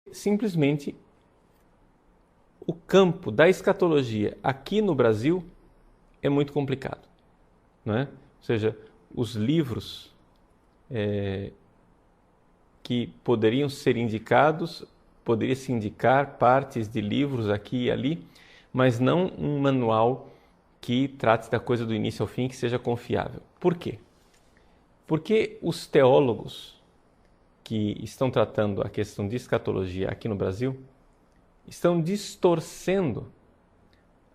simplesmente o campo da escatologia aqui no Brasil é muito complicado, não é? Ou seja, os livros que poderiam ser indicados, poderia se indicar partes de livros aqui e ali, mas não um manual que trate da coisa do início ao fim, que seja confiável. Por quê? Porque os teólogos que estão tratando a questão de escatologia aqui no Brasil estão distorcendo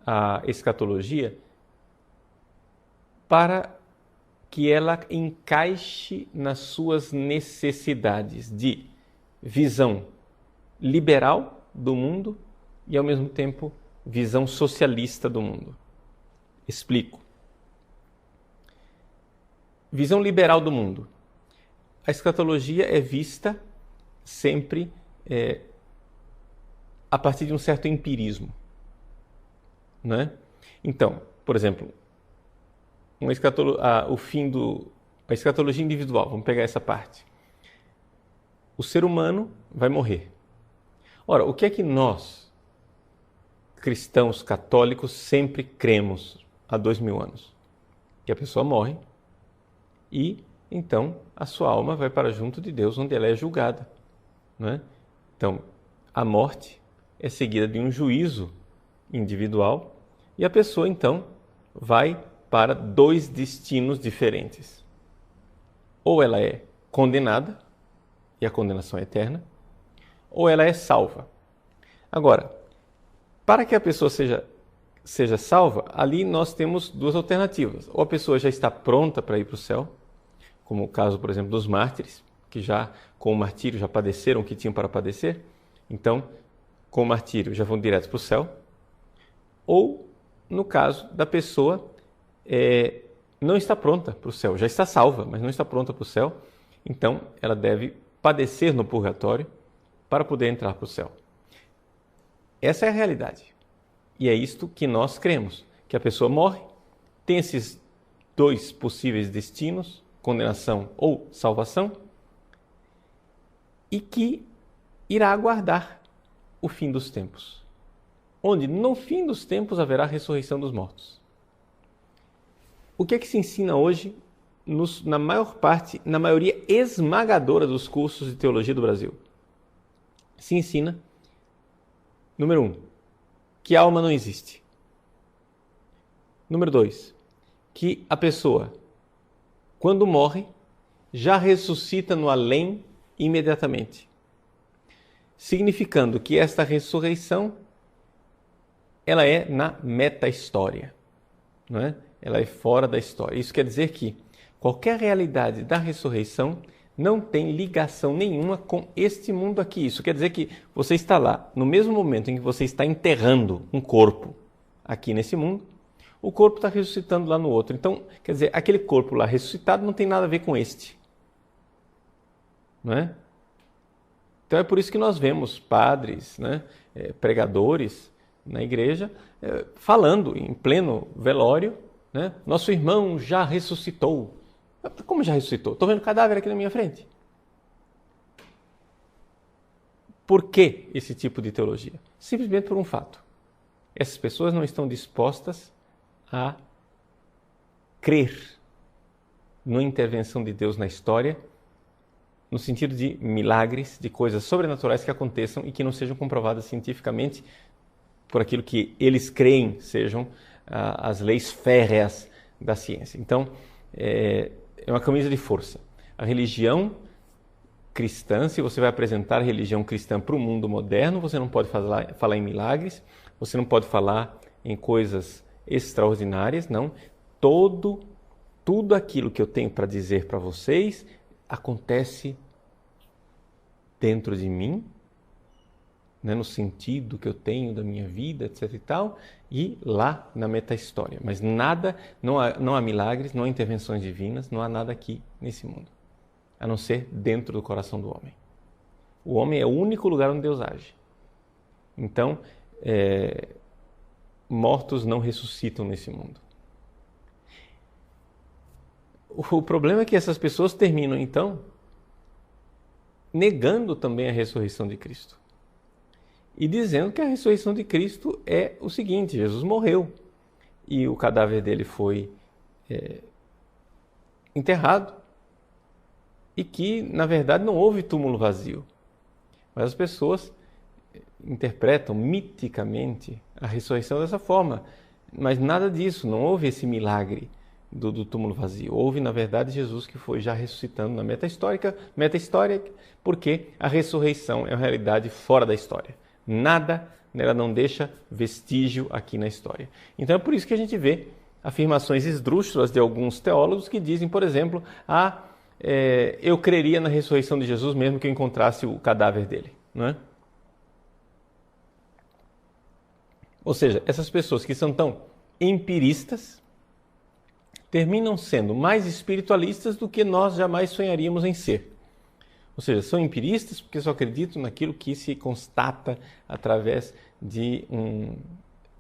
a escatologia para que ela encaixe nas suas necessidades de visão liberal do mundo e, ao mesmo tempo, visão socialista do mundo. Explico. Visão liberal do mundo. A escatologia é vista sempre a partir de um certo empirismo, não é? Então, por exemplo, a escatologia individual, vamos pegar essa parte. O ser humano vai morrer. Ora, o que é que nós, cristãos católicos, sempre cremos há 2000 anos? Que a pessoa morre e, então, a sua alma vai para junto de Deus, onde ela é julgada, não é? Então, a morte é seguida de um juízo individual e a pessoa, então, vai para dois destinos diferentes. Ou ela é condenada, e a condenação é eterna, ou ela é salva. Agora, para que a pessoa seja salva, ali nós temos duas alternativas. Ou a pessoa já está pronta para ir para o céu, como o caso, por exemplo, dos mártires, que já com o martírio já padeceram o que tinham para padecer, então, com o martírio já vão direto para o céu. Ou, no caso da pessoa não está pronta para o céu, já está salva, mas não está pronta para o céu, então ela deve padecer no purgatório para poder entrar para o céu. Essa é a realidade. E é isto que nós cremos, que a pessoa morre, tem esses dois possíveis destinos, condenação ou salvação, e que irá aguardar o fim dos tempos, onde no fim dos tempos haverá a ressurreição dos mortos. O que é que se ensina hoje na maioria esmagadora dos cursos de teologia do Brasil? Se ensina, número 1, que a alma não existe. Número 2, que a pessoa, quando morre, já ressuscita no além imediatamente. Significando que esta ressurreição ela é na meta-história, não é? Ela é fora da história. Isso quer dizer que qualquer realidade da ressurreição não tem ligação nenhuma com este mundo aqui. Isso quer dizer que você está lá, no mesmo momento em que você está enterrando um corpo aqui nesse mundo, o corpo está ressuscitando lá no outro. Então, quer dizer, aquele corpo lá ressuscitado não tem nada a ver com este. Não é? Então é por isso que nós vemos padres, né, pregadores na igreja, falando em pleno velório, né, nosso irmão já ressuscitou. Como já ressuscitou? Estou vendo cadáver aqui na minha frente. Por que esse tipo de teologia? Simplesmente por um fato. Essas pessoas não estão dispostas a crer na intervenção de Deus na história, no sentido de milagres, de coisas sobrenaturais que aconteçam e que não sejam comprovadas cientificamente por aquilo que eles creem sejam as leis férreas da ciência. Então, é uma camisa de força. A religião cristã, se você vai apresentar a religião cristã para o mundo moderno, você não pode falar em milagres, você não pode falar em coisas extraordinárias, não. Tudo aquilo que eu tenho para dizer para vocês acontece dentro de mim, né, no sentido que eu tenho da minha vida, etc e tal, e lá na meta-história. Mas nada, não há milagres, não há intervenções divinas, não há nada aqui nesse mundo, a não ser dentro do coração do homem. O homem é o único lugar onde Deus age. Então, mortos não ressuscitam nesse mundo. O problema é que essas pessoas terminam, então, negando também a ressurreição de Cristo. e dizendo que a ressurreição de Cristo é o seguinte: Jesus morreu e o cadáver dele foi enterrado e que, na verdade, não houve túmulo vazio. Mas as pessoas interpretam miticamente a ressurreição dessa forma. Mas nada disso, não houve esse milagre do túmulo vazio. Houve, na verdade, Jesus que foi já ressuscitando na meta-história, porque a ressurreição é uma realidade fora da história. Nada nela não deixa vestígio aqui na história. Então é por isso que a gente vê afirmações esdrúxulas de alguns teólogos que dizem, por exemplo, eu creria na ressurreição de Jesus mesmo que eu encontrasse o cadáver dele. Não é? Ou seja, essas pessoas que são tão empiristas terminam sendo mais espiritualistas do que nós jamais sonharíamos em ser. Ou seja, são empiristas porque só acreditam naquilo que se constata através de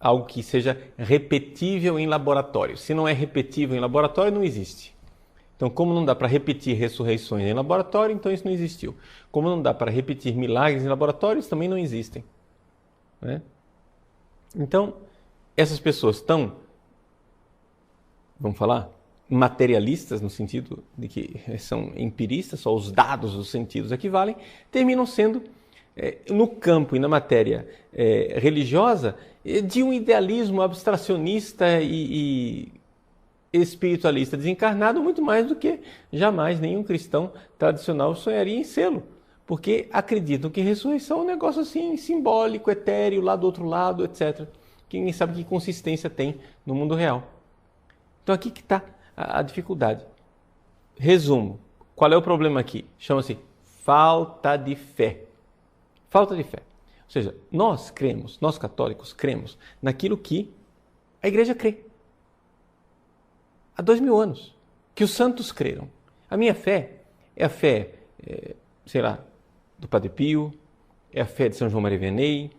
algo que seja repetível em laboratório. Se não é repetível em laboratório, não existe. Então, como não dá para repetir ressurreições em laboratório, então isso não existiu. Como não dá para repetir milagres em laboratórios, também não existem. Né? Então, essas pessoas estão, vamos falar, materialistas, no sentido de que são empiristas, só os dados, os sentidos equivalem, terminam sendo, no campo e na matéria religiosa, de um idealismo abstracionista e espiritualista desencarnado muito mais do que jamais nenhum cristão tradicional sonharia em sê-lo. Porque acreditam que ressurreição é um negócio assim simbólico, etéreo, lá do outro lado, etc. Que ninguém sabe que consistência tem no mundo real. Então aqui que está a dificuldade. Resumo, qual é o problema aqui? Chama-se falta de fé. Falta de fé. Ou seja, nós católicos cremos naquilo que a igreja crê. Há 2000 anos, que os santos creram. A minha fé é a fé, do Padre Pio, é a fé de São João Maria Vianney,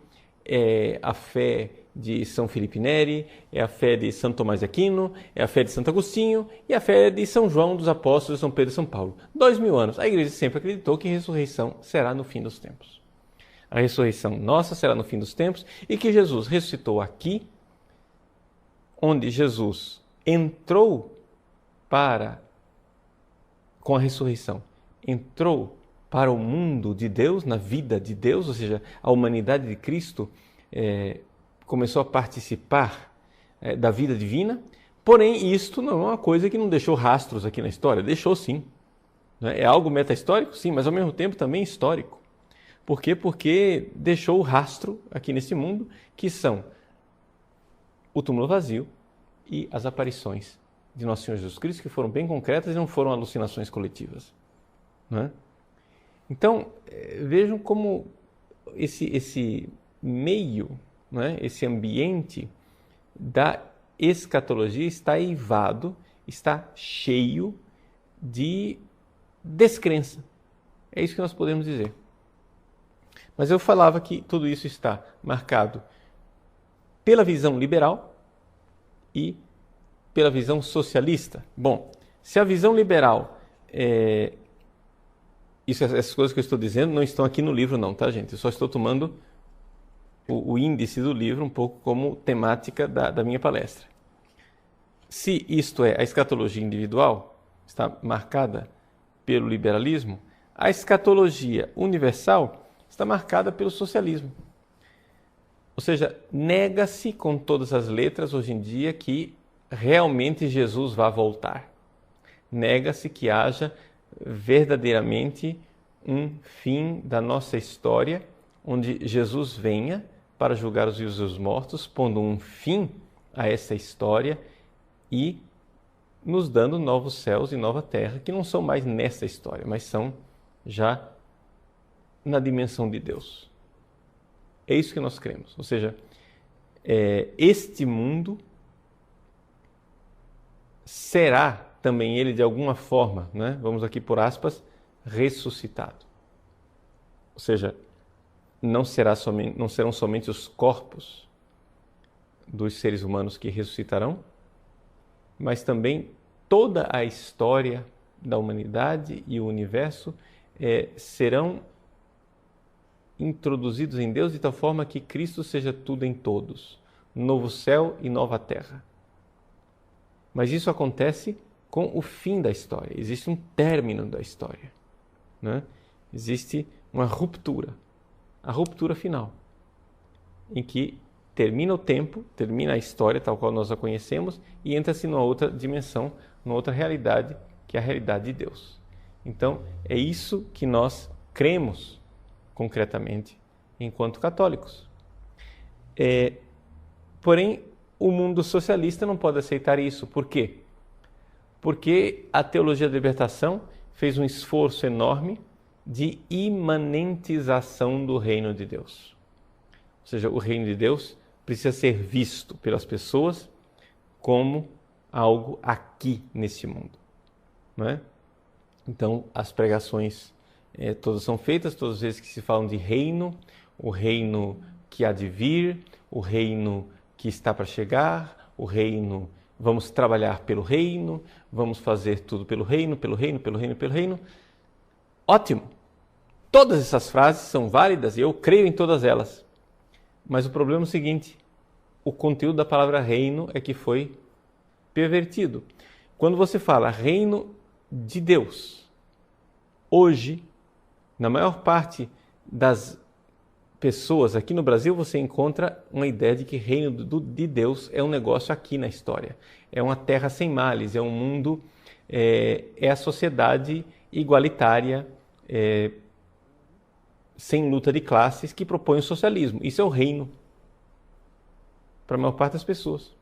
é a fé de São Felipe Neri, é a fé de Santo Tomás de Aquino, é a fé de Santo Agostinho e a fé de São João dos Apóstolos, São Pedro e São Paulo. 2000 anos, a igreja sempre acreditou que a ressurreição será no fim dos tempos. A ressurreição nossa será no fim dos tempos e que Jesus ressuscitou aqui, onde Jesus entrou com a ressurreição, entrou para o mundo de Deus, na vida de Deus, ou seja, a humanidade de Cristo começou a participar da vida divina, porém isto não é uma coisa que não deixou rastros aqui na história, deixou sim. É algo meta-histórico? Sim, mas ao mesmo tempo também histórico. Por quê? Porque deixou o rastro aqui nesse mundo, que são o túmulo vazio e as aparições de Nosso Senhor Jesus Cristo, que foram bem concretas e não foram alucinações coletivas. Não é? Então, vejam como esse meio, não é? Esse ambiente da escatologia está eivado, está cheio de descrença. É isso que nós podemos dizer. Mas eu falava que tudo isso está marcado pela visão liberal e pela visão socialista. Bom, se a visão liberal essas coisas que eu estou dizendo não estão aqui no livro não, tá, gente? Eu só estou tomando o índice do livro um pouco como temática da minha palestra. Se isto a escatologia individual está marcada pelo liberalismo, a escatologia universal está marcada pelo socialismo. Ou seja, nega-se com todas as letras hoje em dia que realmente Jesus vá voltar. Nega-se que haja verdadeiramente um fim da nossa história, onde Jesus venha para julgar os vivos e os mortos, pondo um fim a essa história e nos dando novos céus e nova terra, que não são mais nessa história, mas são já na dimensão de Deus. É isso que nós cremos. Ou seja, este mundo será também ele de alguma forma, né? Vamos aqui por aspas, ressuscitado. Ou seja, não serão somente os corpos dos seres humanos que ressuscitarão, mas também toda a história da humanidade e o universo serão introduzidos em Deus de tal forma que Cristo seja tudo em todos, novo céu e nova terra. Mas isso acontece com o fim da história, existe um término da história, né? Existe uma ruptura, a ruptura final, em que termina o tempo, termina a história tal qual nós a conhecemos e entra-se numa outra dimensão, numa outra realidade, que é a realidade de Deus. Então, é isso que nós cremos concretamente enquanto católicos. Porém, o mundo socialista não pode aceitar isso. Por quê? Porque a teologia da libertação fez um esforço enorme de imanentização do reino de Deus. Ou seja, o reino de Deus precisa ser visto pelas pessoas como algo aqui nesse mundo, não é? Então, as pregações todas são feitas, todas as vezes que se falam de reino, o reino que há de vir, o reino que está para chegar, o reino, vamos trabalhar pelo reino, vamos fazer tudo pelo reino, pelo reino, pelo reino, pelo reino. Ótimo! Todas essas frases são válidas e eu creio em todas elas. Mas o problema é o seguinte, o conteúdo da palavra reino é que foi pervertido. Quando você fala reino de Deus, hoje, na maior parte das pessoas aqui no Brasil, você encontra uma ideia de que reino de Deus é um negócio aqui na história. É uma terra sem males, é um mundo, é a sociedade igualitária, sem luta de classes, que propõe o socialismo. Isso é o reino para a maior parte das pessoas.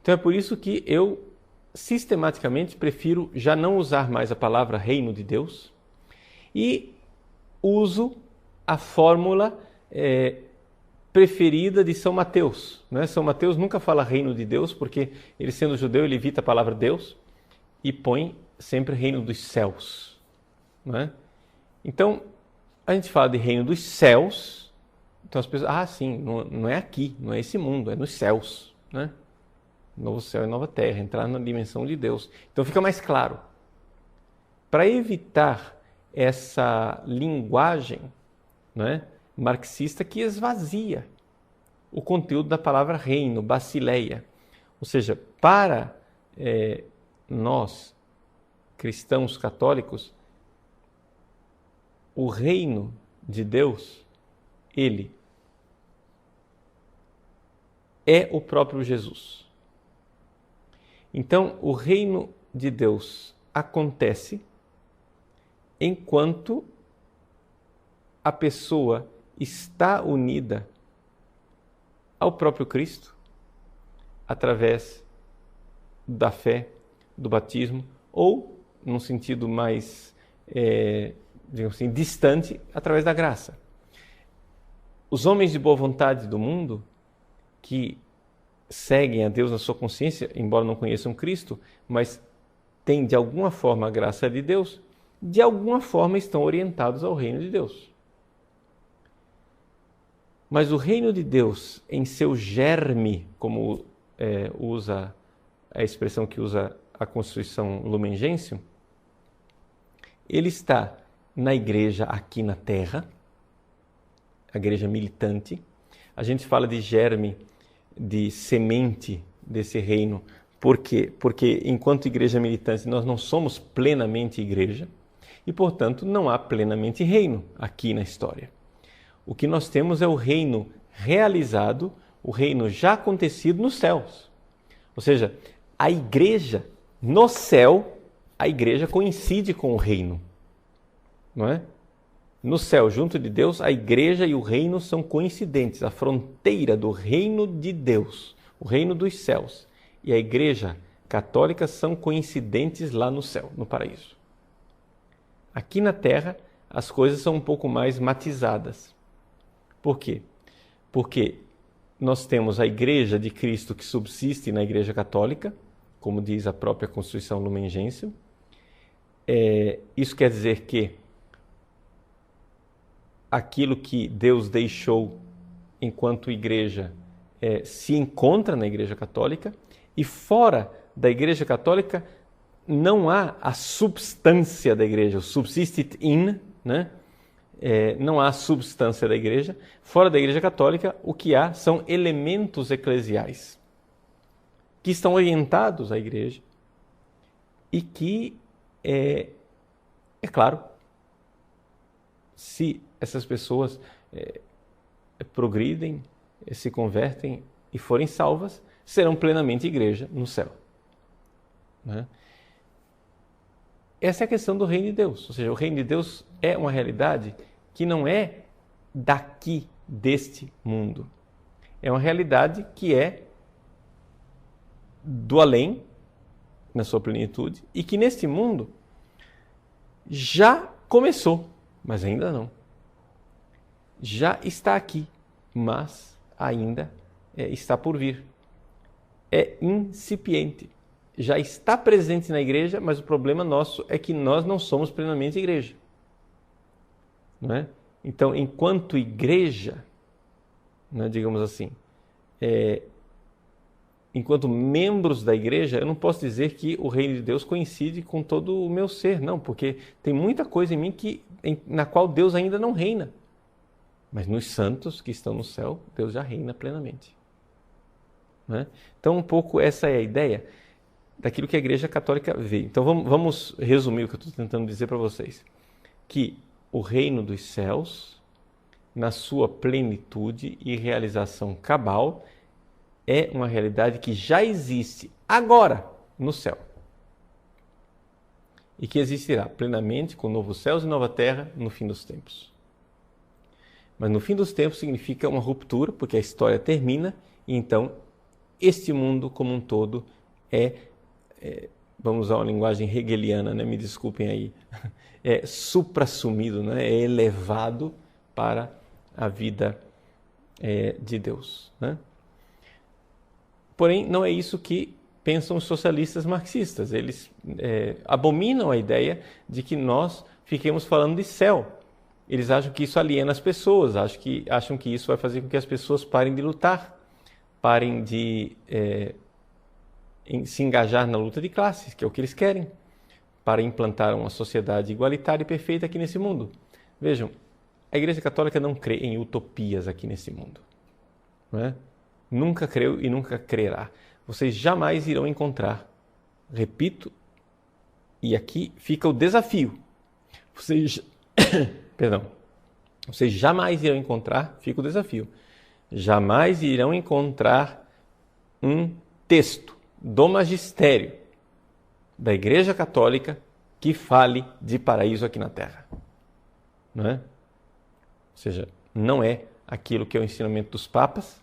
Então é por isso que eu sistematicamente prefiro já não usar mais a palavra reino de Deus e uso a fórmula preferida de São Mateus, né? São Mateus nunca fala reino de Deus, porque ele sendo judeu, ele evita a palavra Deus e põe sempre reino dos céus, né? Então, a gente fala de reino dos céus, então as pessoas, sim, não é aqui, não é esse mundo, é nos céus, né? Novo céu e nova terra, entrar na dimensão de Deus. Então fica mais claro. Para evitar essa linguagem, né, marxista que esvazia o conteúdo da palavra reino, basileia. Ou seja, para nós, cristãos católicos, o reino de Deus, ele é o próprio Jesus. Então, o reino de Deus acontece enquanto a pessoa está unida ao próprio Cristo, através da fé, do batismo, ou, num sentido mais, digamos assim, distante, através da graça. Os homens de boa vontade do mundo, que seguem a Deus na sua consciência, embora não conheçam Cristo, mas têm de alguma forma a graça de Deus, de alguma forma estão orientados ao reino de Deus. Mas o reino de Deus, em seu germe, como usa a expressão que usa a Constituição Lumen Gentium, ele está na igreja aqui na terra, a igreja militante. A gente fala de germe, de semente desse reino. Por quê? Porque enquanto igreja militante nós não somos plenamente igreja e, portanto, não há plenamente reino aqui na história. O que nós temos é o reino realizado, o reino já acontecido nos céus. Ou seja, a igreja no céu, a igreja coincide com o reino, não é? No céu, junto de Deus, a igreja e o reino são coincidentes. A fronteira do reino de Deus, o reino dos céus, e a igreja católica são coincidentes lá no céu, no paraíso. Aqui na terra, as coisas são um pouco mais matizadas. Por quê? Porque nós temos a igreja de Cristo que subsiste na igreja católica, como diz a própria Constituição Lumen Gentium. Isso quer dizer que aquilo que Deus deixou enquanto igreja se encontra na igreja católica, e fora da igreja católica não há a substância da igreja, o subsistit in, né? não há substância da igreja. Fora da igreja católica, o que há são elementos eclesiais que estão orientados à igreja e que, é claro, se essas pessoas progridem, se convertem e forem salvas, serão plenamente igreja no céu. Né? Essa é a questão do reino de Deus. Ou seja, o reino de Deus é uma realidade que não é daqui, deste mundo. É uma realidade que é do além, na sua plenitude, e que neste mundo já começou, mas ainda não. Já está aqui, mas ainda está por vir. É incipiente. Já está presente na igreja, mas o problema nosso é que nós não somos plenamente igreja. Não é? Então, enquanto igreja, né, digamos assim, enquanto membros da igreja, eu não posso dizer que o reino de Deus coincide com todo o meu ser, não, porque tem muita coisa em mim na qual Deus ainda não reina. Mas nos santos que estão no céu, Deus já reina plenamente. Né? Então, um pouco essa é a ideia daquilo que a Igreja Católica vê. Então, vamos resumir o que eu estou tentando dizer para vocês. Que o reino dos céus, na sua plenitude e realização cabal, é uma realidade que já existe agora no céu. E que existirá plenamente com novos céus e nova terra no fim dos tempos. Mas no fim dos tempos significa uma ruptura, porque a história termina, e então este mundo como um todo vamos usar uma linguagem hegeliana, né? Me desculpem aí, é suprassumido, né? É elevado para a vida de Deus. Né? Porém, não é isso que pensam os socialistas marxistas. Eles abominam a ideia de que nós fiquemos falando de céu. Eles acham que isso aliena as pessoas, acham que isso vai fazer com que as pessoas parem de lutar, parem de se engajar na luta de classes, que é o que eles querem, para implantar uma sociedade igualitária e perfeita aqui nesse mundo. Vejam, a Igreja Católica não crê em utopias aqui nesse mundo. Não é? Nunca creu e nunca crerá. Vocês jamais irão encontrar, repito, e aqui fica o desafio, vocês jamais irão encontrar, fica o desafio, jamais irão encontrar um texto do magistério da Igreja Católica que fale de paraíso aqui na Terra. Não é? Ou seja, não é aquilo que é o ensinamento dos papas,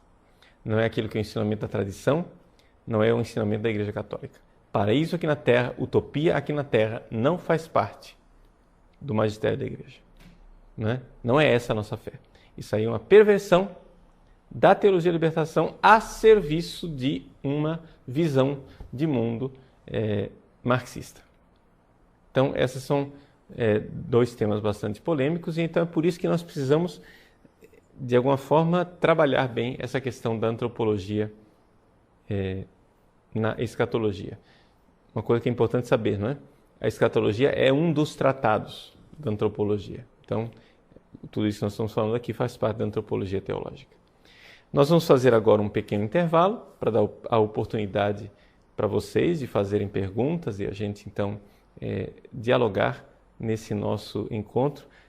não é aquilo que é o ensinamento da tradição, não é o ensinamento da Igreja Católica. Paraíso aqui na Terra, utopia aqui na Terra, não faz parte do magistério da Igreja. Não é essa a nossa fé. Isso aí é uma perversão da teologia da libertação a serviço de uma visão de mundo marxista. Então, esses são dois temas bastante polêmicos, e então é por isso que nós precisamos, de alguma forma, trabalhar bem essa questão da antropologia na escatologia. Uma coisa que é importante saber, não é? A escatologia é um dos tratados da antropologia. Então, tudo isso que nós estamos falando aqui faz parte da antropologia teológica. Nós vamos fazer agora um pequeno intervalo para dar a oportunidade para vocês de fazerem perguntas e a gente, então, dialogar nesse nosso encontro